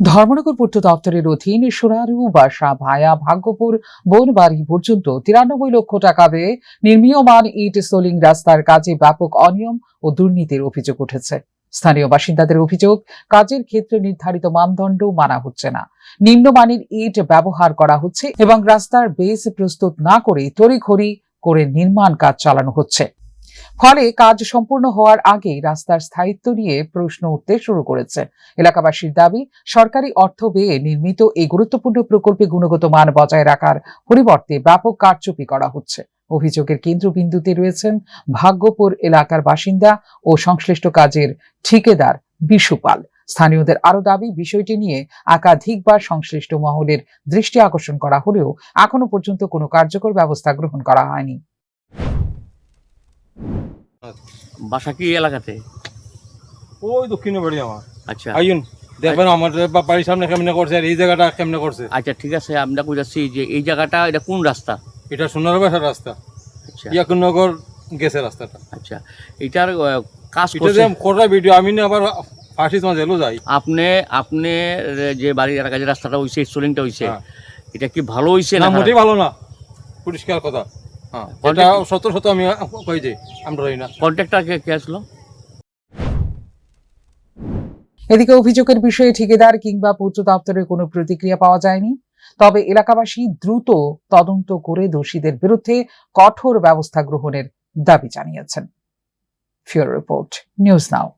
ধর্মনগর পূর্ত দপ্তরের অধীন সোনারু বাসা ভায়া ভাগ্যপুর বনবাড়ি পর্যন্ত 93 লক্ষ টাকা ব্যয়ে নির্মীয়মান ইট সোলিং রাস্তার কাজে ব্যাপক অনিয়ম ও দুর্নীতির অভিযোগ উঠেছে। স্থানীয় বাসিন্দাদের অভিযোগ, কাজের ক্ষেত্রে নির্ধারিত মানদণ্ড মানা হচ্ছে না, নিম্নমানের ইট ব্যবহার করা হচ্ছে এবং রাস্তার বেস প্রস্তুত না করে তড়িঘড়ি করে নির্মাণ কাজ চালানো হচ্ছে। ফলে কাজ সম্পূর্ণ হওয়ার আগেই রাস্তার স্থায়িত্ব নিয়ে প্রশ্ন উঠতে শুরু করেছে। এলাকাবাসীর দাবি, সরকারি অর্থ ব্যয়ে নির্মিত এই গুরুত্বপূর্ণ প্রকল্পে গুণগত মান বজায় রাখার পরিবর্তে ব্যাপক কারচুপি করা হচ্ছে। অভিযোগের কেন্দ্রবিন্দুতে রয়েছেন ভাগ্যপুর এলাকার বাসিন্দা ও সংশ্লিষ্ট কাজের ঠিকাদার বিশু পাল। স্থানীয়দের আরো দাবি, বিষয়টি নিয়ে একাধিকবার সংশ্লিষ্ট মহলের দৃষ্টি আকর্ষণ করা হলেও এখনো পর্যন্ত কোনো কার্যকর ব্যবস্থা গ্রহণ করা হয়নি। বাসা কি এলাকাতে? ওই দক্ষিণে বাড়ি আমার। আচ্ছা আইন দেখবেন আমার বাড়ির সামনে কেমনে করছে আর এই জায়গাটা কেমনে করছে। আচ্ছা ঠিক আছে, আমরা বুঝাচ্ছি যে এই জায়গাটা এটা কোন রাস্তা? এটা সোনার বাসার রাস্তা, আচ্ছা ইয়াকুনগর গেছে রাস্তাটা। আচ্ছা, এটার কাজ এটা করছে যে কটা ভিডিও আমি না আবার ফাঁসি তোমার জেলও যাই। আপনি যে বাড়ির এলাকা যে রাস্তাটা হইছে, সোলিংটা হইছে, হ্যাঁ। এটা কি ভালো হইছে না না? মোটেই ভালো না, পরিষ্কার কথা। হ্যাঁ, এটা শত আমি কই যে আমরা রই না। কন্ট্রাক্টর কে আসলো? এদিকে অভিযোগের বিষয়ে ঠিকাদার কিংবা পূর্ত দপ্তরের কোনো প্রতিক্রিয়া পাওয়া যায়নি। তবে এলাকাবাসী দ্রুত তদন্ত করে দোষীদের বিরুদ্ধে কঠোর ব্যবস্থা গ্রহণের দাবি জানিয়েছেন। ফিউরো রিপোর্ট, নিউজ নাও।